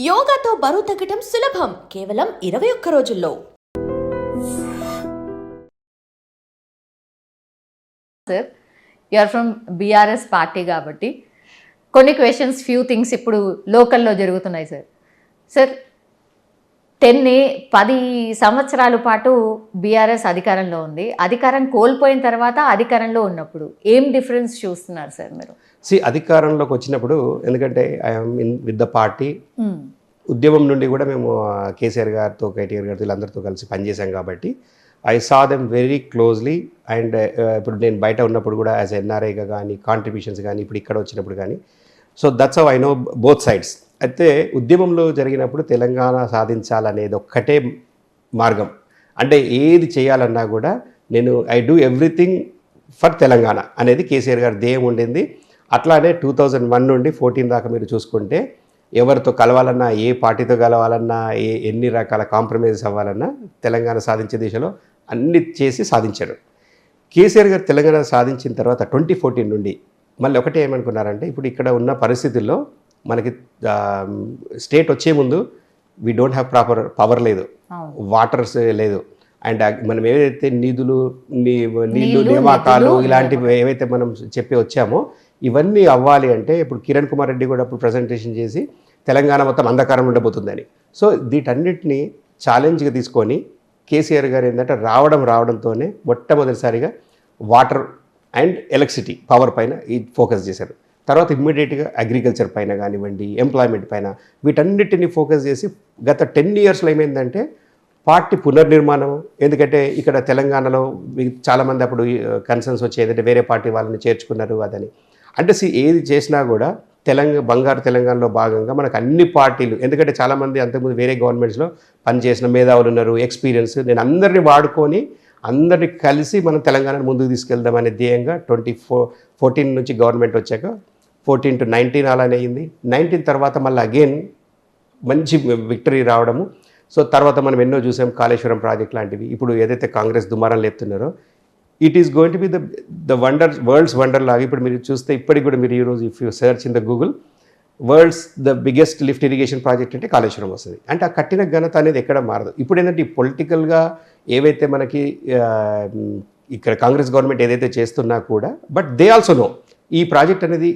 యోగాతో బరువు తగ్గటం సులభం కేవలం 21 రోజుల్లో. Sir you are from BRS party కాబట్టి కొన్ని క్వశ్చన్స్ ఫ్యూ థింగ్స్ ఇప్పుడు లోకల్లో జరుగుతున్నాయి సార్. సార్ 10 సంవత్సరాల పాటు బీఆర్ఎస్ అధికారంలో ఉంది. అధికారం కోల్పోయిన తర్వాత అధికారంలో ఉన్నప్పుడు ఏం డిఫరెన్స్ చూస్తున్నారు సార్ మీరు? అధికారంలోకి వచ్చినప్పుడు ఎందుకంటే I'm in with the party, ఉద్యమం నుండి కూడా మేము కేసీఆర్ గారితో కేటీఆర్ గారితో వీళ్ళందరితో కలిసి పనిచేసాం కాబట్టి I saw them very closely. And ఇప్పుడు నేను బయట ఉన్నప్పుడు కూడా యాజ్ ఎన్ఆర్ఐగా కానీ కాంట్రిబ్యూషన్స్ కానీ ఇప్పుడు ఇక్కడ వచ్చినప్పుడు కానీ, so that's how I know both sides. అయితే ఉద్యమంలో జరిగినప్పుడు తెలంగాణ సాధించాలనేది ఒక్కటే మార్గం. అంటే ఏది చేయాలన్నా కూడా నేను I do everything for Telangana అనేది కేసీఆర్ గారి ధ్యేయం ఉండింది. అట్లానే 2001 నుండి 14 దాకా మీరు చూసుకుంటే ఎవరితో కలవాలన్నా, ఏ పార్టీతో కలవాలన్నా, ఎన్ని రకాల కాంప్రమైజెస్ అవ్వాలన్నా తెలంగాణ సాధించే దిశలో అన్ని చేసి సాధించారు. కేసీఆర్ గారు తెలంగాణ సాధించిన తర్వాత 2014 నుండి మళ్ళీ ఒకటే ఏమనుకున్నారంటే, ఇప్పుడు ఇక్కడ ఉన్న పరిస్థితుల్లో మనకి స్టేట్ వచ్చే ముందు we don't have proper power లేదు, వాటర్స్ లేదు, అండ్ మనం ఏవైతే నీళ్లు నియామకాలు ఇలాంటివి ఏవైతే మనం చెప్పి వచ్చామో ఇవన్నీ అవ్వాలి అంటే ఇప్పుడు కిరణ్ కుమార్ రెడ్డి కూడా ఇప్పుడు ప్రజెంటేషన్ చేసి తెలంగాణ మొత్తం అంధకారం ఉండబోతుందని. సో వీటన్నిటిని ఛాలెంజ్గా తీసుకొని కేసీఆర్ గారు ఏంటంటే రావడంతోనే మొట్టమొదటిసారిగా వాటర్ అండ్ ఎలక్ట్రిసిటీ పవర్ పైన ఈ ఫోకస్ చేశారు. తర్వాత ఇమ్మీడియట్గా అగ్రికల్చర్ పైన కానివ్వండి, ఎంప్లాయ్మెంట్ పైన, వీటన్నిటిని ఫోకస్ చేసి గత 10 yearsలో ఏమైందంటే పార్టీ పునర్నిర్మాణం. ఎందుకంటే ఇక్కడ తెలంగాణలో చాలామంది అప్పుడు కన్సర్న్స్ వచ్చి ఏదంటే వేరే పార్టీ వాళ్ళని చేర్చుకున్నారు అదని. అంటే ఏది చేసినా కూడా బంగారు తెలంగాణలో భాగంగా మనకు అన్ని పార్టీలు, ఎందుకంటే చాలామంది అంతకుముందు వేరే గవర్నమెంట్స్లో పనిచేసిన మేధావులు ఉన్నారు, ఎక్స్పీరియన్స్, నేను అందరినీ వాడుకొని అందరినీ కలిసి మనం తెలంగాణను ముందుకు తీసుకెళ్దామనే ధ్యేయంగా 2014 నుంచి గవర్నమెంట్ వచ్చాక 14 to 19 అలానే అయింది. 19 తర్వాత మళ్ళీ అగైన్ మంచి విక్టరీ రావడము. సో తర్వాత మనం ఎన్నో చూసాం, కాళేశ్వరం ప్రాజెక్ట్ లాంటివి. ఇప్పుడు ఏదైతే కాంగ్రెస్ దుమారం లేపుతున్నారో it is going to be the world's wonder లాగా. ఇప్పుడు మీరు చూస్తే ఇప్పటికి కూడా మీరు ఈరోజు if you search in the Google the biggest lift irrigation project అంటే కాళేశ్వరం వస్తుంది. అంటే ఆ కట్టిన ఘనత అనేది ఎక్కడ మారదు. ఇప్పుడు ఏంటంటే ఈ పొలిటికల్గా ఏవైతే మనకి ఇక్కడ కాంగ్రెస్ గవర్నమెంట్ ఏదైతే చేస్తున్నా కూడా, బట్ దే ఆల్సో నో ఈ ప్రాజెక్ట్ అనేది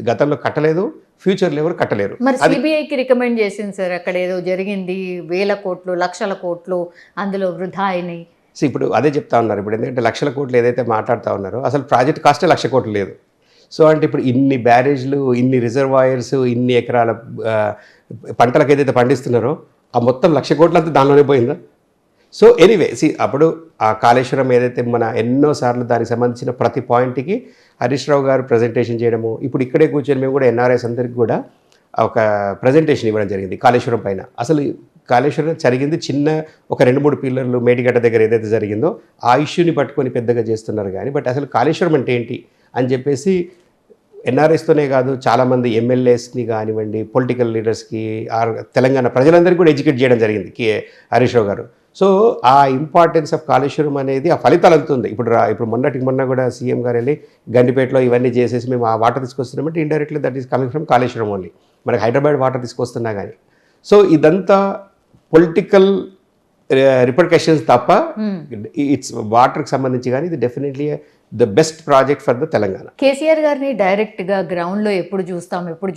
గతంలో కట్టలేదు, ఫ్యూచర్లో ఎవరు కట్టలేరు. మరి సిబిఐకి రికమెండ్ చేసింది సార్, అక్కడ ఏదో జరిగింది, వేల కోట్లు లక్షల కోట్లు అందులో వృధా అయినాయి. సో ఇప్పుడు అదే చెప్తా ఉన్నారు. ఇప్పుడు ఎందుకంటే లక్షల కోట్లు ఏదైతే మాట్లాడుతూ ఉన్నారో అసలు ప్రాజెక్ట్ కాస్టే 1,00,000 కోట్లు లేదు. సో అంటే ఇప్పుడు ఇన్ని బ్యారేజ్లు, ఇన్ని రిజర్వాయర్స్, ఇన్ని ఎకరాల పంటలకు ఏదైతే పండిస్తున్నారో ఆ మొత్తం 1,00,000 కోట్లు అంతా దానిలోనే పోయిందా? సో ఎనీవే అప్పుడు ఆ కాళేశ్వరం ఏదైతే మన ఎన్నోసార్లు దానికి సంబంధించిన ప్రతి పాయింట్కి హరీష్ రావు గారు ప్రజెంటేషన్ చేయడము, ఇప్పుడు ఇక్కడే కూర్చొని మేము కూడా ఎన్ఆర్ఐస్ అందరికీ కూడా ఒక ప్రజెంటేషన్ ఇవ్వడం జరిగింది కాళేశ్వరం పైన. అసలు కాళేశ్వరం జరిగింది చిన్న ఒక 2-3 పిల్లర్లు మేడిగడ్డ దగ్గర ఏదైతే జరిగిందో ఆ ఇష్యూని పట్టుకొని పెద్దగా చేస్తున్నారు కానీ, బట్ అసలు కాళేశ్వరం అంటే ఏంటి అని చెప్పేసి ఎన్ఆర్ఎస్తోనే కాదు చాలామంది ఎమ్మెల్యేస్ని కానివ్వండి, పొలిటికల్ లీడర్స్కి, తెలంగాణ ప్రజలందరికీ కూడా ఎడ్యుకేట్ చేయడం జరిగింది హరీష్ రావు గారు. సో ఆ ఇంపార్టెన్స్ ఆఫ్ కాళేశ్వరం అనేది ఆ ఫలితాలు అందుతుంది. ఇప్పుడు మొన్న కూడా సీఎం గారు వెళ్ళి గండిపేటలో ఇవన్నీ చేసేసి మేము ఆ వాటర్ తీసుకొస్తున్నామంటే indirectly that is coming from Kaleshwaram only. మనకి హైదరాబాద్ వాటర్ తీసుకొస్తున్నా కానీ. సో ఇదంతా పొలిటికల్ రిపర్కషన్స్ తప్ప ఇట్స్ వాటర్కి సంబంధించి కానీ ఇది definitely the best project for the Telangana. KCR గారిని డైరెక్ట్గా గ్రౌండ్లో ఎప్పుడు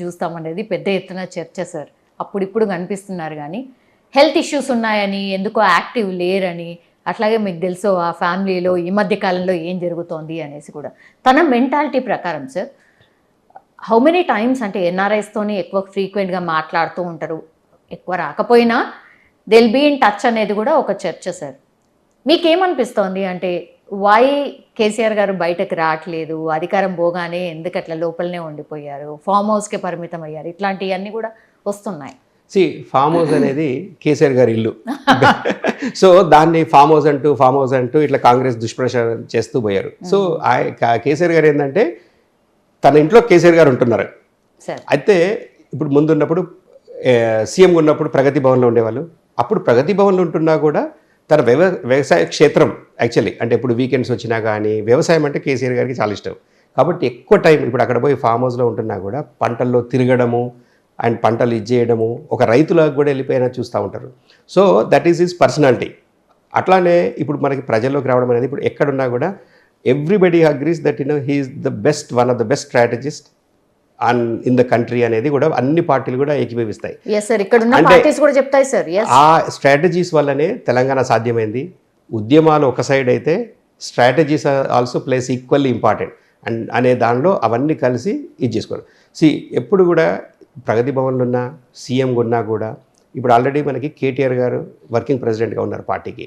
చూస్తాం అనేది పెద్ద ఎత్తున చర్చ సార్. అప్పుడు కనిపిస్తున్నారు కానీ హెల్త్ ఇష్యూస్ ఉన్నాయని, ఎందుకో యాక్టివ్ లేరని, అట్లాగే మీకు తెలుసు ఆ ఫ్యామిలీలో ఈ మధ్య కాలంలో ఏం జరుగుతోంది అనేసి కూడా. తన మెంటాలిటీ ప్రకారం సార్ హౌ మెనీ టైమ్స్ అంటే ఎన్ఆర్ఐస్తోని ఎక్కువ ఫ్రీక్వెంట్గా మాట్లాడుతూ ఉంటారు, ఎక్కువ రాకపోయినా దిల్ బీ ఇన్ టచ్ అనేది కూడా ఒక చర్చ సార్. మీకేమనిపిస్తోంది అంటే వై కేసీఆర్ గారు బయటకు రావట్లేదు, అధికారం పోగానే ఎందుకు అట్లా లోపలనే ఉండిపోయారు, ఫామ్ హౌస్కే పరిమితం అయ్యారు, ఇట్లాంటివన్నీ కూడా వస్తున్నాయి. ఫామ్ హౌస్ అనేది కేసీఆర్ గారి ఇల్లు. సో దాన్ని ఫామ్ హౌస్ అంటూ ఇట్లా కాంగ్రెస్ దుష్ప్రచారం చేస్తూ పోయారు. సో కేసీఆర్ గారు ఏంటంటే తన ఇంట్లో కేసీఆర్ గారు ఉంటున్నారు. అయితే ఇప్పుడు ముందున్నప్పుడు సీఎం ఉన్నప్పుడు ప్రగతి భవన్లో ఉండేవాళ్ళు. అప్పుడు ప్రగతి భవన్లో ఉంటున్నా కూడా తన వ్యవసాయ క్షేత్రం యాక్చువల్లీ, అంటే ఇప్పుడు వీకెండ్స్ వచ్చినా కానీ వ్యవసాయం అంటే కేసీఆర్ గారికి చాలా ఇష్టం. కాబట్టి ఎక్కువ టైం ఇప్పుడు అక్కడ పోయి ఫామ్ హౌస్లో ఉంటున్నా కూడా పంటల్లో తిరగడము, అండ్ పంటలు ఇచ్చేయడము, ఒక రైతులకు కూడా వెళ్ళిపోయినా చూస్తూ ఉంటారు. So that is his personality. అట్లానే ఇప్పుడు మనకి ప్రజల్లోకి రావడం అనేది ఇప్పుడు ఎక్కడున్నా కూడా everybody agrees that he is the best, one of the best strategist in the country అనేది కూడా అన్ని పార్టీలు కూడా ఏకీభవిస్తాయి. ఆ స్ట్రాటజీస్ వల్లనే తెలంగాణ సాధ్యమైంది. ఉద్యమాలు ఒక సైడ్ అయితే strategies also place equally important and అనే దానిలో అవన్నీ కలిసి ఇది చేసుకోరు. ఎప్పుడు కూడా ప్రగతి భవన్లో ఉన్న సీఎంగా ఉన్నా కూడా ఇప్పుడు ఆల్రెడీ మనకి కేటీఆర్ గారు వర్కింగ్ ప్రెసిడెంట్గా ఉన్నారు పార్టీకి.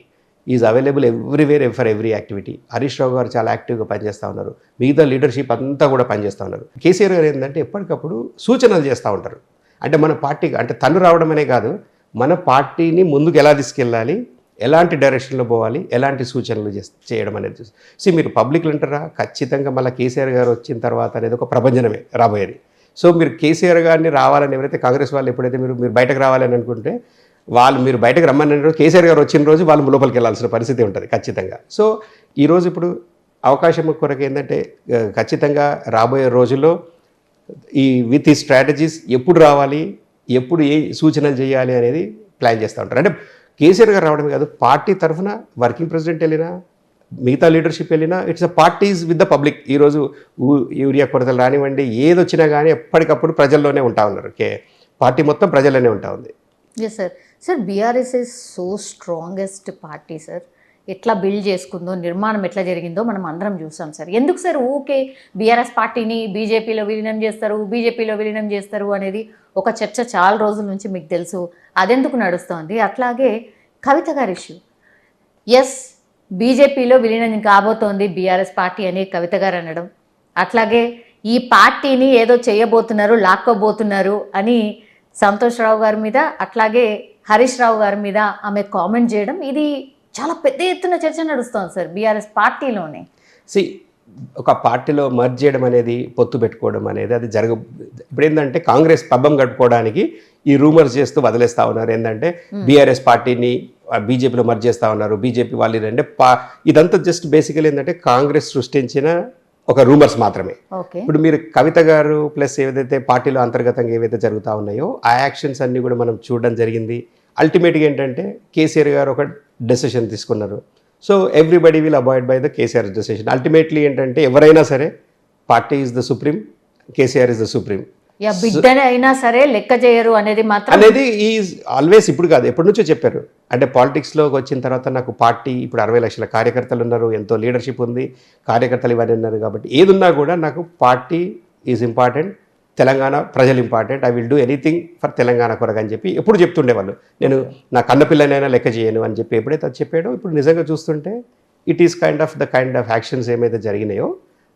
Is available everywhere for every activity. Harish Rao గారు చాలా యాక్టివ్గా పనిచేస్తూ ఉన్నారు. మిగతా లీడర్షిప్ అంతా కూడా పనిచేస్తూ ఉన్నారు. కేసీఆర్ గారు ఏంటంటే ఎప్పటికప్పుడు సూచనలు చేస్తూ ఉంటారు. అంటే మన పార్టీకి అంటే తను రావడం అనే కాదు, మన పార్టీని ముందుకు ఎలా తీసుకెళ్ళాలి, ఎలాంటి డైరెక్షన్లో పోవాలి, ఎలాంటి సూచనలు చేయడం అనేది చూసి మీరు పబ్లిక్లు అంటారా, ఖచ్చితంగా మళ్ళీ కేసీఆర్ గారు వచ్చిన తర్వాత అనేది ఒక ప్రపంచనమే రాబోయేది. సో మీరు కేసీఆర్ గారిని రావాలని ఎవరైతే కాంగ్రెస్ వాళ్ళు ఎప్పుడైతే మీరు బయటకు రావాలని అనుకుంటే మీరు బయటకు రమ్మని రోజు కేసీఆర్ గారు వచ్చిన రోజు వాళ్ళు లోపలికి వెళ్ళాల్సిన పరిస్థితి ఉంటుంది ఖచ్చితంగా. సో ఈరోజు ఇప్పుడు అవకాశం కొరకు ఏంటంటే ఖచ్చితంగా రాబోయే రోజుల్లో విత్ ఈ స్ట్రాటజీస్ ఎప్పుడు రావాలి, ఎప్పుడు ఏ సూచనలు చేయాలి అనేది ప్లాన్ చేస్తూ ఉంటారు. అంటే కేసీఆర్ గారు రావడమే కాదు, పార్టీ తరఫున వర్కింగ్ ప్రెసిడెంట్ వెళ్ళినా, మిగతా లీడర్షిప్ వెళ్ళినా, it's a parties with the public. ఈరోజు యూరియా కొరతలు రానివ్వండి, ఏది వచ్చినా కానీ ఎప్పటికప్పుడు ప్రజల్లోనే ఉంటా ఉన్నారు. పార్టీ మొత్తం ప్రజల్లోనే ఉంటా ఉంది. Yes sir. Sir BRS is so strongest party sir. ఎట్లా బిల్డ్ చేసుకుందో, నిర్మాణం ఎట్లా జరిగిందో మనం అందరం చూసాం సార్. ఎందుకు సార్ ఊకే బీఆర్ఎస్ పార్టీని బీజేపీలో విలీనం చేస్తారు అనేది ఒక చర్చ చాలా రోజుల నుంచి మీకు తెలుసు. అదెందుకు నడుస్తోంది? అట్లాగే కవిత గారి ఇష్యూ, ఎస్ బీజేపీలో విలీనం కాబోతోంది బీఆర్ఎస్ పార్టీ అని కవిత గారు అనడం, అట్లాగే ఈ పార్టీని ఏదో చేయబోతున్నారు, లాక్కోబోతున్నారు అని సంతోష్ రావు గారి మీద, అట్లాగే హరీష్ రావు గారి మీద ఆమె కామెంట్ చేయడం, ఇది చాలా పెద్ద ఎత్తున చర్చ నడుస్తోంది సార్ బీఆర్ఎస్ పార్టీలోనే. ఒక పార్టీలో మర్జ్ చేయడం అనేది, పొత్తు పెట్టుకోవడం అనేది అది ఇప్పుడు ఏంటంటే కాంగ్రెస్ పబ్బం గడుపుకోవడానికి ఈ రూమర్స్ చేస్తూ వదిలేస్తూ ఉన్నారు. ఏంటంటే బీఆర్ఎస్ పార్టీని బీజేపీలో మర్జ్ చేస్తూ ఉన్నారు, బీజేపీ వాళ్ళు ఏంటంటే ఇదంతా జస్ట్ బేసికల్ ఏంటంటే కాంగ్రెస్ సృష్టించిన ఒక రూమర్స్ మాత్రమే. ఇప్పుడు మీరు కవిత గారు ప్లస్ ఏదైతే పార్టీలో అంతర్గతంగా ఏవైతే జరుగుతూ ఉన్నాయో ఆ యాక్షన్స్ అన్నీ కూడా మనం చూడడం జరిగింది. అల్టిమేట్గా ఏంటంటే కేసీఆర్ గారు ఒక డెసిషన్ తీసుకున్నారు. So everybody will abide by the KCR decision. Ultimately ఏంటంటే ఎవరైనా సరే party is the supreme, KCR is the supreme. బిడ్డనే అయినా సరే లెక్క చేయరు అనేది మాత్రం అనేది ఈజ్ ఆల్వేస్, ఇప్పుడు కాదు ఎప్పటి నుంచో చెప్పారు. అంటే పాలిటిక్స్లోకి వచ్చిన తర్వాత నాకు పార్టీ ఇప్పుడు 60 లక్షల కార్యకర్తలు ఉన్నారు, ఎంతో లీడర్షిప్ ఉంది, కార్యకర్తలు ఇవన్నీ ఉన్నారు. కాబట్టి ఏదున్నా కూడా నాకు పార్టీ ఈజ్ ఇంపార్టెంట్, తెలంగాణ ప్రజలు important, I will do anything for Telangana కొరకు అని చెప్పి ఎప్పుడు చెప్తుండేవాళ్ళు. నేను నా కన్నపిల్లనైనా లెక్క చేయను అని చెప్పి ఎప్పుడైతే అది చెప్పాడో ఇప్పుడు నిజంగా చూస్తుంటే it is kind of actions ఏమైతే జరిగినాయో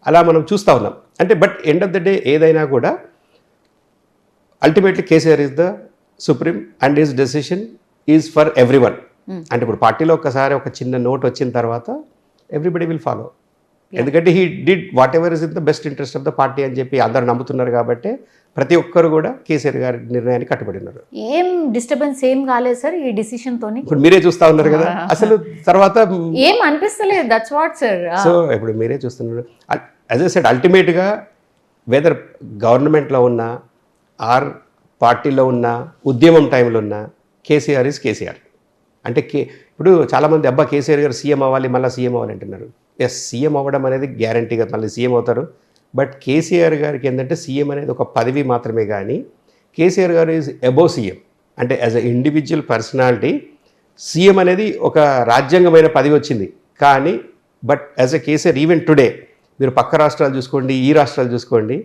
అలా మనం చూస్తూ ఉన్నాం. అంటే but end of the day ఏదైనా కూడా ultimately KCR is the supreme and his decision is for everyone. అంటే ఇప్పుడు పార్టీలో ఒకసారి ఒక చిన్న నోట్ వచ్చిన తర్వాత ఎవ్రీబడి విల్ ఫాలో. ఎందుకంటే he did what ever is in the best interest of the party అని చెప్పి అందరూ నమ్ముతున్నారు. కాబట్టి ప్రతి ఒక్కరు కూడా కేసీఆర్ గారి నిర్ణయాన్ని కట్టుబడి ఉన్నారు. ఏం డిస్టర్బెన్స్ ఏం కాలేదు సార్ ఈ డిసిషన్ తోని. ఇప్పుడు మీరే చూస్తా ఉన్నారు కదా, అసలు తర్వాత ఏం అనిపిస్తలేదు. That's what sir. సో ఇప్పుడు మీరే చూస్తున్నారు. యాజ్ ఐ సెడ్ అల్టిమేట్గా వెదర్ గవర్నమెంట్లో ఉన్నా ఆర్ పార్టీలో ఉన్న, ఉద్యమం టైంలో ఉన్న, కేసీఆర్ ఈజ్ కేసీఆర్. అంటే ఇప్పుడు చాలామంది అబ్బా కేసీఆర్ గారు సీఎం అవ్వాలి, మళ్ళీ సీఎం అవ్వాలి అంటున్నారు. ఎస్, సీఎం అవ్వడం అనేది గ్యారంటీగా మళ్ళీ సీఎం అవుతారు. బట్ కేసీఆర్ గారికి ఏంటంటే సీఎం అనేది ఒక పదవి మాత్రమే, కానీ కేసీఆర్ గారు ఈజ్ అబోవ్ సీఎం. అంటే as a individual personality CM అనేది ఒక రాజ్యాంగమైన పదవి వచ్చింది. కానీ but as a KCR even today మీరు పక్క రాష్ట్రాలు చూసుకోండి, ఈ రాష్ట్రాలు చూసుకోండి,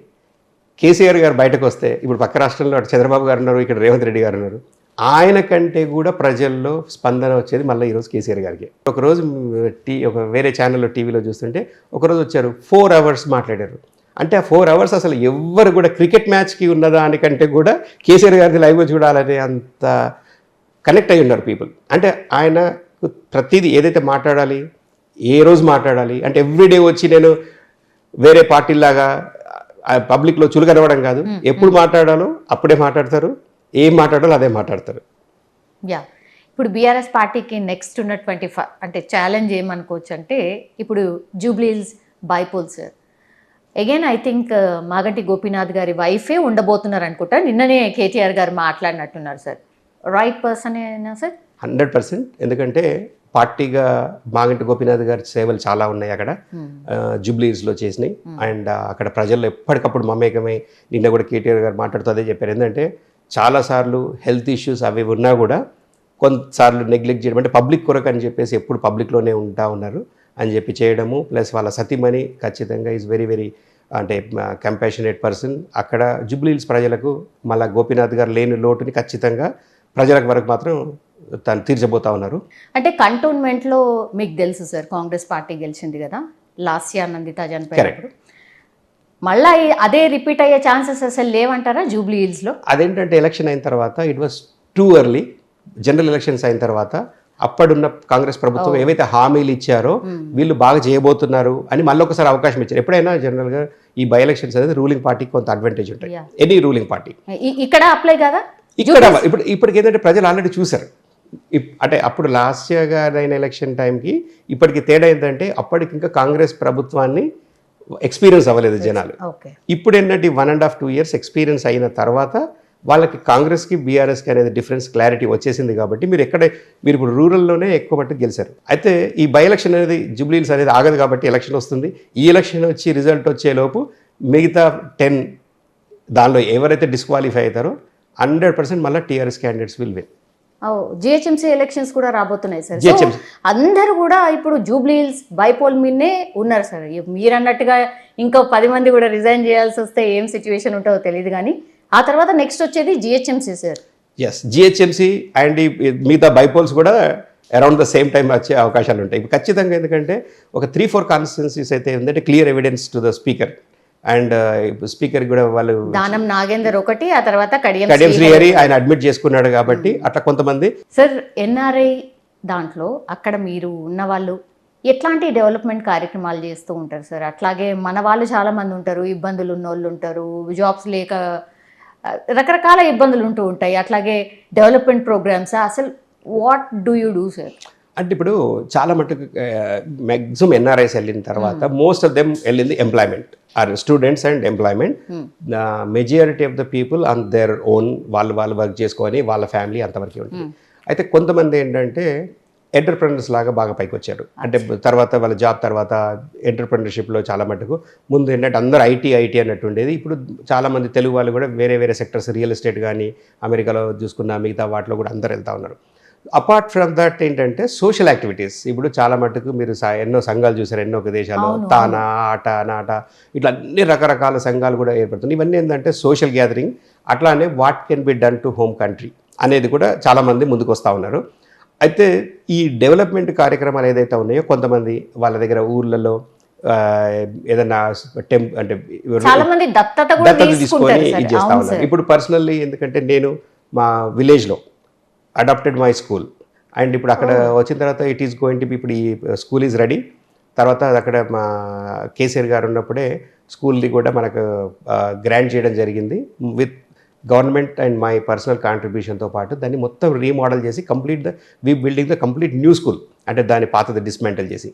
కేసీఆర్ గారు బయటకు వస్తే ఇప్పుడు పక్క రాష్ట్రంలో చంద్రబాబు గారు ఉన్నారు, ఇక్కడ రేవంత్ రెడ్డి గారు ఉన్నారు, ఆయన కంటే కూడా ప్రజల్లో స్పందన వచ్చేది మళ్ళీ ఈరోజు కేసీఆర్ గారికి. ఒకరోజు ఒక వేరే ఛానల్లో టీవీలో చూస్తుంటే ఒకరోజు వచ్చారు, 4 hours మాట్లాడారు. అంటే ఆ 4 hours అసలు ఎవ్వరు కూడా క్రికెట్ మ్యాచ్కి ఉన్నదానికంటే కూడా కేసీఆర్ గారిది లైవ్గా చూడాలనే అంత కనెక్ట్ అయి ఉన్నారు పీపుల్. అంటే ఆయన ప్రతిదీ ఏదైతే మాట్లాడాలి, ఏ రోజు మాట్లాడాలి అంటే ఎవ్రీడే వచ్చి నేను వేరే పార్టీలాగా పబ్లిక్లో చులకనవ్వడం కాదు, ఎప్పుడు మాట్లాడాలో అప్పుడే మాట్లాడతారు, ఏం మాట్లాడాలో అదే మాట్లాడతారు. యా, ఇప్పుడు బీఆర్ఎస్ పార్టీకి నెక్స్ట్ ఉన్నటువంటి అంటే ఛాలెంజ్ ఏమనుకోవచ్చు అంటే ఇప్పుడు Jubilee Hills bypoll sir. Again I think Maganti Gopinath గారి వైఫే ఉండబోతున్నారు అనుకుంటా. నిన్ననే కేటీఆర్ గారు మాట్లాడినట్టున్నారు సార్. రైట్ పర్సన్ ఏనా సార్? 100%. ఎందుకంటే పార్టీగా మాగంటి గోపీనాథ్ గారి సేవలు చాలా ఉన్నాయి అక్కడ, జూబ్లీస్లో చేసినాయి. అండ్ అక్కడ ప్రజల్లో ఎప్పటికప్పుడు మమేకమై, నిన్న కూడా కేటీఆర్ గారు మాట్లాడుతూ అదే చెప్పారు. ఏంటంటే చాలాసార్లు హెల్త్ ఇష్యూస్ అవి ఉన్నా కూడా కొంతసార్లు నెగ్లెక్ట్ చేయడం, అంటే పబ్లిక్ కొరకు అని చెప్పేసి ఎప్పుడు పబ్లిక్లోనే ఉన్నారు అని చెప్పి చేయడము. ప్లస్ వాళ్ళ సతీమణి ఖచ్చితంగా ఈజ్ వెరీ వెరీ అంటే కంపాషనేట్ పర్సన్. అక్కడ జూబ్లీహిల్స్ ప్రజలకు మళ్ళీ గోపీనాథ్ గారు లేని లోటుని ఖచ్చితంగా ప్రజలకు వరకు మాత్రం తను తీర్చబోతా ఉన్నారు. అంటే కంటోన్మెంట్లో మీకు తెలుసు సార్, కాంగ్రెస్ పార్టీ గెలిచింది కదా లాస్ట్ ఇయర్, నందిత చనిపోయినప్పుడు. మళ్ళీ అదే రిపీట్ అయ్యే ఛాన్సెస్ అసలు లేవంటారా జూబ్లీహిల్స్లో? అదేంటంటే ఎలక్షన్ అయిన తర్వాత it was too early. General elections అయిన తర్వాత అప్పుడున్న కాంగ్రెస్ ప్రభుత్వం ఏవైతే హామీలు ఇచ్చారో వీళ్ళు బాగా చేయబోతున్నారు అని మళ్ళీ ఒకసారి అవకాశం ఇచ్చారు. ఎప్పుడైనా జనరల్గా ఈ బై ఎలక్షన్స్ అనేది రూలింగ్ పార్టీకి కొంత అడ్వాంటేజ్ ఉంటాయి, ఎనీ రూలింగ్ పార్టీ. ఇక్కడ అప్లై కదా ఇక్కడ ఇప్పటికి ఏంటంటే ప్రజలు ఆల్రెడీ చూసారు. అంటే అప్పుడు లాస్ట్ ఇయర్ అయిన ఎలక్షన్ టైంకి ఇప్పటికి తేడా ఏంటంటే అప్పటికి ఇంకా కాంగ్రెస్ ప్రభుత్వాన్ని ఎక్స్పీరియన్స్ అవ్వలేదు జనాలు. ఇప్పుడు ఏంటంటే 1.5 2 years ఎక్స్పీరియన్స్ అయిన తర్వాత వాళ్ళకి కాంగ్రెస్కి బీఆర్ఎస్కి అనేది డిఫరెన్స్ క్లారిటీ వచ్చేసింది. కాబట్టి మీరు ఇప్పుడు రూరల్లోనే ఎక్కువ మట్టుకు గెలిచారు. అయితే ఈ బై ఎలక్షన్ అనేది జూబ్లీహిల్స్ అనేది ఆగదు కాబట్టి ఎలక్షన్ వస్తుంది. ఈ ఎలక్షన్ వచ్చి రిజల్ట్ వచ్చేలోపు మిగతా 10 దానిలో ఎవరైతే డిస్క్వాలిఫై అవుతారో 100% మళ్ళీ TRS candidates will win. GHMC elections కూడా రాబోతున్నాయి సార్. అందరూ కూడా ఇప్పుడు జూబ్లీహిల్స్ బైపోల్ మీదనే ఉన్నారు సార్. మీరు అన్నట్టుగా ఇంకో 10 మంది కూడా రిజైన్ చేయాల్సి వస్తే ఏం సిచ్యువేషన్ ఉంటుందో తెలియదు. కానీ ఆ తర్వాత నెక్స్ట్ వచ్చేది GHMC sir. Yes, GHMC and మిగతా బైపోల్స్ కూడా అరౌండ్ ద సేమ్ టైం వచ్చే అవకాశాలు ఉంటాయి ఇప్పుడు ఖచ్చితంగా. ఎందుకంటే ఒక 3-4 కాన్స్టిట్యున్సీస్ అయితే ఏంటంటే clear evidence to the speaker. And speaker కూడా వాళ్ళు దానం నాగేందర్ ఒకటి, ఆ తర్వాత కడియం శ్రీహరి ఆయన అడ్మిట్ చేసుకున్నాడు కాబట్టి అట్లా కొంతమంది. సార్ ఎన్ఆర్ఐ దాంట్లో అక్కడ మీరు ఉన్న వాళ్ళు ఎట్లాంటి డెవలప్మెంట్ కార్యక్రమాలు చేస్తూ ఉంటారు సార్? అట్లాగే మన వాళ్ళు చాలా మంది ఉంటారు, ఇబ్బందులు ఉన్న వాళ్ళు ఉంటారు, జాబ్స్ లేక రకరకాల ఇబ్బందులు ఉంటూ ఉంటాయి. అట్లాగే డెవలప్మెంట్ ప్రోగ్రామ్స్ అసలు what do you do sir? అంటే ఇప్పుడు చాలా మటుకు మ్యాక్సిమం ఎన్ఆర్ఐస్ వెళ్ళిన తర్వాత మోస్ట్ ఆఫ్ దెమ్ వెళ్ళింది employment or students and employment. Majority of the people on their own వాళ్ళు వర్క్ చేసుకొని వాళ్ళ ఫ్యామిలీ అంతవరకు ఉంటుంది. అయితే కొంతమంది ఏంటంటే ఎంటర్ప్రెనర్స్ లాగా బాగా పైకి వచ్చారు. అంటే తర్వాత వాళ్ళ జాబ్ తర్వాత ఎంటర్ప్రెనర్షిప్లో చాలా మటుకు ముందు ఏంటంటే అందరూ ఐటీ అన్నట్టు ఉండేది. ఇప్పుడు చాలామంది తెలుగు వాళ్ళు కూడా వేరే సెక్టర్స్, రియల్ ఎస్టేట్ కానీ అమెరికాలో చూసుకున్న మిగతా వాటిలో కూడా అందరూ వెళ్తూ ఉన్నారు. అపార్ట్ ఫ్రమ్ దట్ ఏంటంటే సోషల్ యాక్టివిటీస్ ఇప్పుడు చాలా మటుకు మీరు ఎన్నో సంఘాలు చూసారు ఎన్నో దేశాల్లో, తానా ఆట నాట ఇట్లా అన్ని రకరకాల సంఘాలు కూడా ఏర్పడుతుంది. ఇవన్నీ ఏంటంటే సోషల్ గ్యాదరింగ్. అట్లానే what can be done to home country అనేది కూడా చాలామంది ముందుకు వస్తూ ఉన్నారు. అయితే ఈ డెవలప్మెంట్ కార్యక్రమాలు ఏదైతే ఉన్నాయో కొంతమంది వాళ్ళ దగ్గర ఊర్లలో ఏదైనా అంటే దత్తత తీసుకొని ఇది చేస్తూ ఉన్నారు. ఇప్పుడు పర్సనల్లీ ఎందుకంటే నేను మా విలేజ్లో అడాప్టెడ్ మై స్కూల్ అండ్ ఇప్పుడు అక్కడ వచ్చిన తర్వాత it is going to B ఇప్పుడు ఈ స్కూల్ ఈజ్ రెడీ. తర్వాత అక్కడ మా కేసీఆర్ గారు ఉన్నప్పుడే స్కూల్ని కూడా మనకు గ్రాంట్ చేయడం జరిగింది with government and my personal కాంట్రిబ్యూషన్తో పాటు దాన్ని మొత్తం రీమోడల్ చేసి building the complete new school, అంటే దాని పాతది డిస్మెంటల్ చేసి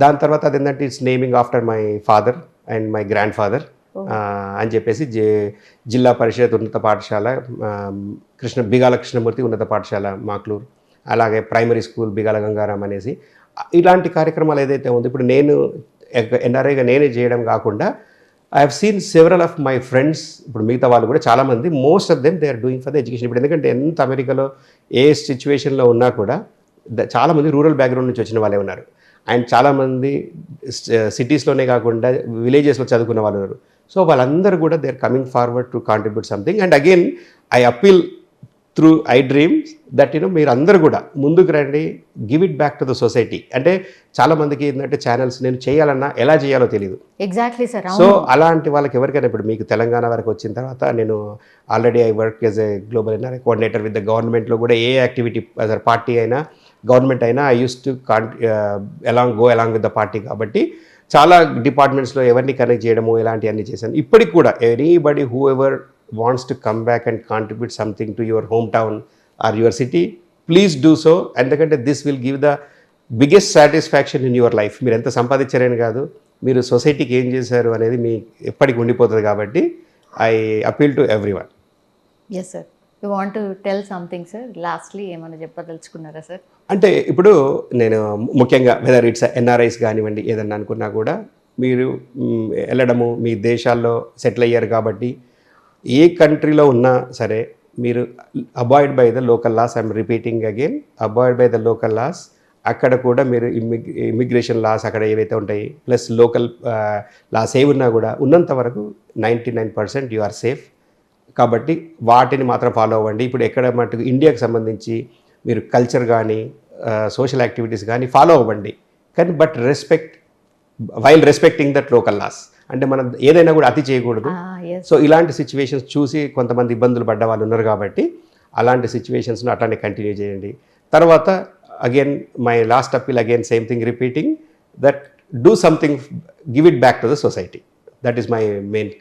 దాని తర్వాత అది ఏంటంటే it's naming after my father and my grandfather అని చెప్పేసి జిల్లా పరిషత్ ఉన్నత పాఠశాల బిగాల కృష్ణమూర్తి ఉన్నత పాఠశాల మాక్లూరు, అలాగే ప్రైమరీ స్కూల్ బిగాల గంగారాం అనేసి ఇలాంటి కార్యక్రమాలు ఏదైతే ఉందో ఇప్పుడు నేను ఎన్ఆర్ఐగా నేనే చేయడం కాకుండా I have seen several of my friends. ఇప్పుడు మిగతా వాళ్ళు కూడా చాలామంది most of them they are doing for the education. ఇప్పుడు ఎందుకంటే ఎంత అమెరికాలో ఏ సిచ్యువేషన్లో ఉన్నా కూడా చాలామంది రూరల్ బ్యాక్గ్రౌండ్ నుంచి వచ్చిన వాళ్ళే ఉన్నారు. అండ్ చాలామంది సిటీస్లోనే కాకుండా విలేజెస్లో చదువుకున్న వాళ్ళు ఉన్నారు. సో వాళ్ళందరూ కూడా they are coming forward to contribute something. And again I appeal through I dream that మీరు అందరూ కూడా ముందుకు రండి, give it back to the society. అంటే చాలా మందికి ఏంటంటే ఛానల్స్ నేను చేయాలన్నా ఎలా చేయాలో తెలియదు. Exactly sir. సో అలాంటి వాళ్ళకి ఎవరికైనా ఇప్పుడు మీకు తెలంగాణ వరకు వచ్చిన తర్వాత నేను already I work as a global NRI coordinator with the గవర్నమెంట్లో కూడా ఏ యాక్టివిటీ పార్టీ అయినా గవర్నమెంట్ అయినా I use to go along with the party. కాబట్టి చాలా డిపార్ట్మెంట్స్లో ఎవరిని కనెక్ట్ చేయడము ఇలాంటివన్నీ చేశాను. ఇప్పటికి కూడా anybody who ever wants to come back and contribute something to your hometown or your city, please do so. ఎందుకంటే this will give the biggest satisfaction in your life. మీరు ఎంత సంపాదించారని కాదు, మీరు సొసైటీకి ఏం చేశారు అనేది మీ ఎప్పటికి ఉండిపోతుంది కాబట్టి I appeal to everyone. Yes sir, you want to tell something sir, lastly ఏమైనా చెప్పదలుచుకున్నారా సార్? అంటే ఇప్పుడు నేను ముఖ్యంగా వెదర్ ఇట్స్ ఎన్ఆర్ఐస్ కానివ్వండి ఏదన్నా అనుకున్నా కూడా మీరు వెళ్ళడము మీ దేశాల్లో సెటిల్ అయ్యారు కాబట్టి ఏ కంట్రీలో ఉన్నా సరే మీరు avoid by the local loss. I'm repeating again, avoid by the local loss. అక్కడ కూడా మీరు ఇమ్మిగ్రేషన్ లాస్ అక్కడ ఏవైతే ఉంటాయి ప్లస్ లోకల్ లాస్ ఏ ఉన్నా కూడా ఉన్నంత వరకు 99% యు ఆర్ సేఫ్. కాబట్టి వాటిని మాత్రం ఫాలో అవ్వండి. ఇప్పుడు ఎక్కడ మటుకు ఇండియాకి సంబంధించి మీరు కల్చర్ కానీ సోషల్ యాక్టివిటీస్ కానీ ఫాలో అవ్వండి, కానీ but while respecting that local loss. అంటే మనం ఏదైనా కూడా అతి చేయకూడదు. సో ఇలాంటి సిచ్యువేషన్స్ చూసి కొంతమంది ఇబ్బందులు పడ్డ వాళ్ళు ఉన్నారు కాబట్టి అలాంటి సిచ్యువేషన్స్ను అట్లానే కంటిన్యూ చేయండి. తర్వాత again my last appeal, again same thing repeating, that do something, give it back to the society. That is my main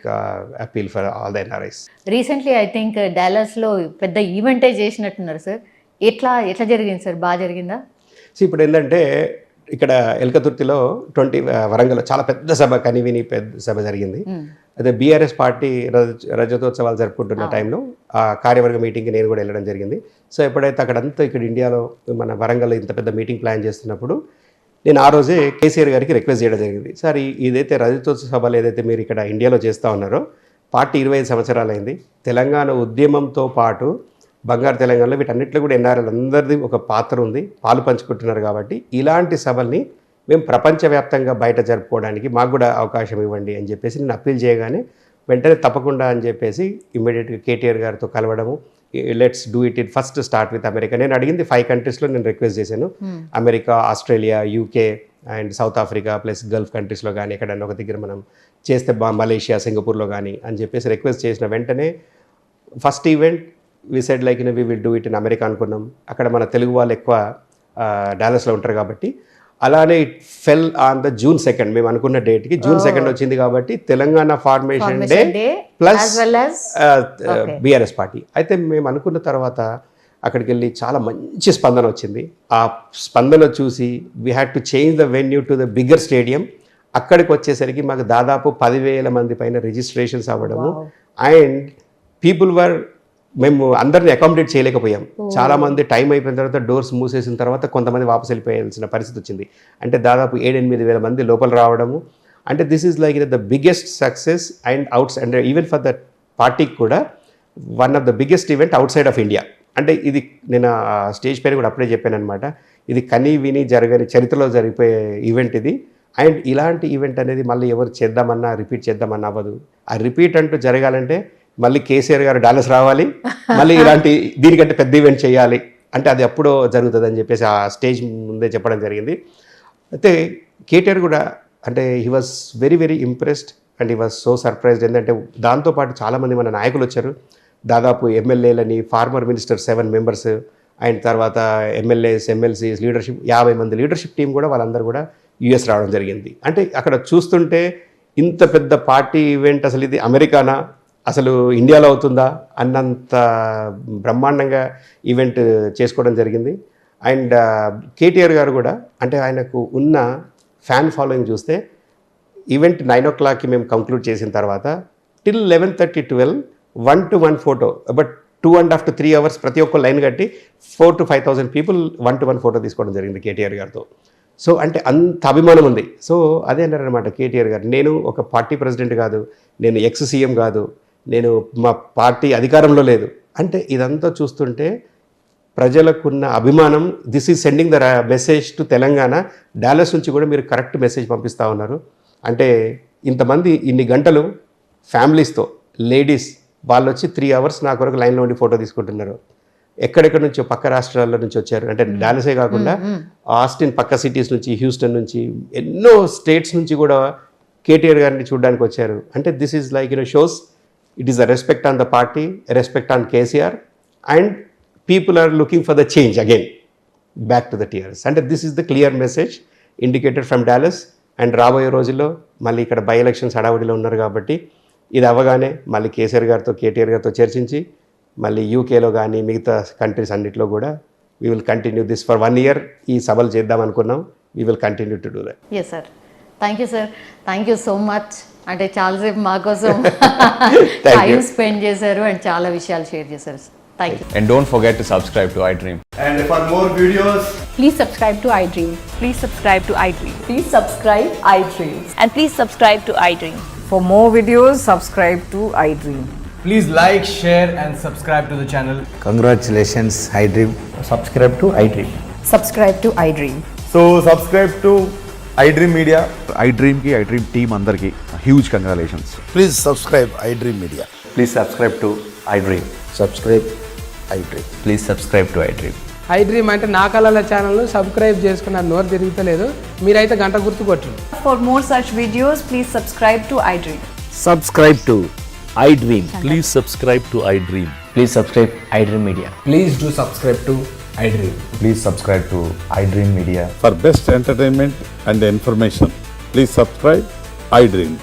appeal for all the NRIs. Recently I think డాలస్లో పెద్ద ఈవెంటే చేసినట్టున్నారు సార్. ఎట్లా జరిగింది sir? బాగా జరిగిందా? So ఇప్పుడు ఏంటంటే ఇక్కడ ఎల్కతుర్తిలో వరంగల్ చాలా పెద్ద సభ, కనివిని పెద్ద సభ జరిగింది. అదే బీఆర్ఎస్ పార్టీ రజతోత్సవాలు జరుపుకుంటున్న టైంలో ఆ కార్యవర్గ మీటింగ్కి నేను కూడా వెళ్ళడం జరిగింది. సో ఎప్పుడైతే అక్కడంతా ఇక్కడ ఇండియాలో మన వరంగల్ ఇంత పెద్ద మీటింగ్ ప్లాన్ చేస్తున్నప్పుడు నేను ఆ రోజే కేసీఆర్ గారికి రిక్వెస్ట్ చేయడం జరిగింది. సార్ ఇదైతే రజతోత్సవ సభలు ఏదైతే మీరు ఇక్కడ ఇండియాలో చేస్తూ ఉన్నారో, పార్టీ 25 సంవత్సరాలైంది, తెలంగాణ ఉద్యమంతో పాటు బంగారు తెలంగాణలో వీటన్నిటిలో కూడా ఎన్ఆర్ఐలు అందరిది ఒక పాత్ర ఉంది, పాలు పంచుకుంటున్నారు. కాబట్టి ఇలాంటి సభల్ని మేము ప్రపంచవ్యాప్తంగా బయట జరుపుకోవడానికి మాకు కూడా అవకాశం ఇవ్వండి అని చెప్పేసి నేను అప్పీల్ చేయగానే వెంటనే తప్పకుండా అని చెప్పేసి ఇమ్మీడియట్గా కేటీఆర్ గారితో కలవడము, let's do it first start with America. నేను అడిగింది 5 కంట్రీస్లో నేను రిక్వెస్ట్ చేశాను. America, Australia, UK and South Africa plus Gulf కంట్రీస్లో కానీ ఎక్కడన్నా ఒక దగ్గర మనం చేస్తే మలేషియా, సింగపూర్లో కానీ అని చెప్పేసి రిక్వెస్ట్ చేసిన వెంటనే first event we said like we will do it in America అనుకున్నాం. అక్కడ మన తెలుగు వాళ్ళు ఎక్కువ డాలస్లో ఉంటారు కాబట్టి అలానే it fell on the June 2nd. మేము అనుకున్న డేట్కి June 2nd వచ్చింది కాబట్టి Telangana formation day plus BRS party. అయితే మేము అనుకున్న తర్వాత అక్కడికి వెళ్ళి చాలా మంచి స్పందన వచ్చింది. ఆ స్పందన చూసి we had to change the venue to the bigger stadium. అక్కడికి వచ్చేసరికి మాకు దాదాపు 10,000 మంది పైన రిజిస్ట్రేషన్స్ అవ్వడము. అండ్ పీపుల్ వర్, మేము అందరిని అకామిడేట్ చేయలేకపోయాం. చాలామంది టైం అయిపోయిన తర్వాత డోర్స్ మూసేసిన తర్వాత కొంతమంది వాపసు వెళ్ళిపోయాల్సిన పరిస్థితి వచ్చింది. అంటే దాదాపు 7-8 వేల మంది లోపల రావడము. అంటే this is like the biggest success and and even for the పార్టీకి కూడా one of the biggest event out side of India. అంటే ఇది నేను స్టేజ్ పైన కూడా అప్పుడే చెప్పాను అనమాట, ఇది కని విని జరగని చరిత్రలో జరిగిపోయే ఈవెంట్ ఇది. అండ్ ఇలాంటి ఈవెంట్ అనేది మళ్ళీ ఎవరు చేద్దామన్నా రిపీట్ చేద్దామన్నా అవ్వదు. ఆ రిపీట్ అంటూ జరగాలంటే మళ్ళీ కేసీఆర్ గారు డాలస్ రావాలి, మళ్ళీ ఇలాంటి దీనికంటే పెద్ద ఈవెంట్ చేయాలి అంటే అది అప్పుడో జరుగుతుంది అని చెప్పేసి ఆ స్టేజ్ ముందే చెప్పడం జరిగింది. అయితే కేటీఆర్ కూడా అంటే he was very very impressed and he was so surprised. ఏంటంటే దాంతోపాటు చాలామంది మన నాయకులు వచ్చారు. దాదాపు ఎమ్మెల్యేలని, ఫార్మర్ మినిస్టర్ 7 మెంబర్స్ అండ్ తర్వాత ఎమ్మెల్యేస్, ఎమ్మెల్సీస్, లీడర్షిప్ 50 మంది లీడర్షిప్ టీం కూడా వాళ్ళందరూ కూడా యుఎస్ రావడం జరిగింది. అంటే అక్కడ చూస్తుంటే ఇంత పెద్ద పార్టీ ఈవెంట్ అసలు ఇది అమెరికానా, అసలు ఇండియాలో అవుతుందా అన్నంత బ్రహ్మాండంగా ఈవెంట్ చేసుకోవడం జరిగింది. అండ్ కేటీఆర్ గారు కూడా అంటే ఆయనకు ఉన్న ఫ్యాన్ ఫాలోయింగ్ చూస్తే ఈవెంట్ 9 o'clockకి మేము కంక్లూడ్ చేసిన తర్వాత till 11:30-12 1-to-1 photo, but 2.5 to 3 hours ప్రతి ఒక్క లైన్ కట్టి 4,000 to 5,000 పీపుల్ 1-to-1 ఫోటో తీసుకోవడం జరిగింది కేటీఆర్ గారితో. సో అంటే అంత అభిమానం ఉంది. సో అదే అన్నారనమాట కేటీఆర్ గారు, నేను ఒక పార్టీ ప్రెసిడెంట్ కాదు, నేను ఎక్స్ సీఎం కాదు, నేను మా పార్టీ అధికారంలో లేదు. అంటే ఇదంతా చూస్తుంటే ప్రజలకున్న అభిమానం, this is sending the message to Telangana. Dallas నుంచి కూడా మీరు కరెక్ట్ మెసేజ్ పంపిస్తూ ఉన్నారు. అంటే ఇంతమంది ఇన్ని గంటలు ఫ్యామిలీస్తో లేడీస్ వాళ్ళు వచ్చి 3 hours నా కొరకు లైన్లో ఉండి ఫోటో తీసుకుంటున్నారు. ఎక్కడెక్కడ నుంచో పక్క రాష్ట్రాల నుంచి వచ్చారు. అంటే డాలసే కాకుండా ఆస్టిన్ పక్క సిటీస్ నుంచి, హ్యూస్టన్ నుంచి, ఎన్నో స్టేట్స్ నుంచి కూడా కేటీఆర్ గారిని చూడడానికి వచ్చారు. అంటే this is like shows it is a respect on the party, respect on KCR and people are looking for the change again back to the TRS. అంటే this is the clear message indicated from Dallas. And రాబోయే రోజుల్లో మళ్ళీ ఇక్కడ by elections హడావుడిలో ఉన్నారు కాబట్టి ఇది అవ్వగానే మళ్ళీ కేసీఆర్ గారితో, కేటీఆర్ గారితో చర్చించి మళ్ళీ యూకేలో కానీ మిగతా కంట్రీస్ అన్నింటిలో కూడా we will continue this for 1 year. ఈ సభలు చేద్దాం అనుకున్నాం. We will continue to do that. Yes sir. Thank you sir, thank you so much. అంటే చాలాసేపు మా కోసం Thank టైం you. స్పెండ్ చేశారు అండ్ చాలా విషయాలు షేర్ చేశారు. Thank you. And don't forget to subscribe to iDream. And for more videos, Please subscribe to iDream. Please subscribe to iDream. Please subscribe iDreams. And please subscribe to iDream. For more videos, subscribe to iDream. please like, share, and subscribe to the channel. Congratulations, iDream. Subscribe to iDream. Subscribe to iDream. So subscribe to iDream Media. iDream की iDream team अंदर की huge congratulations. Please subscribe iDream Media. Please subscribe to iDream. Subscribe iDream. Please subscribe to iDream. iDream అంటే నా కళల channel subscribe చేసుకున్నారు, నోరు తిరుగుతలేదు. మీరైతే గంట గుర్తు కొట్టండి. For more such videos, please subscribe to iDream. Subscribe to iDream. Please subscribe to iDream. Please subscribe iDream Media. Please do subscribe to iDream. Please subscribe to iDream Media. For best entertainment and information, please subscribe iDream.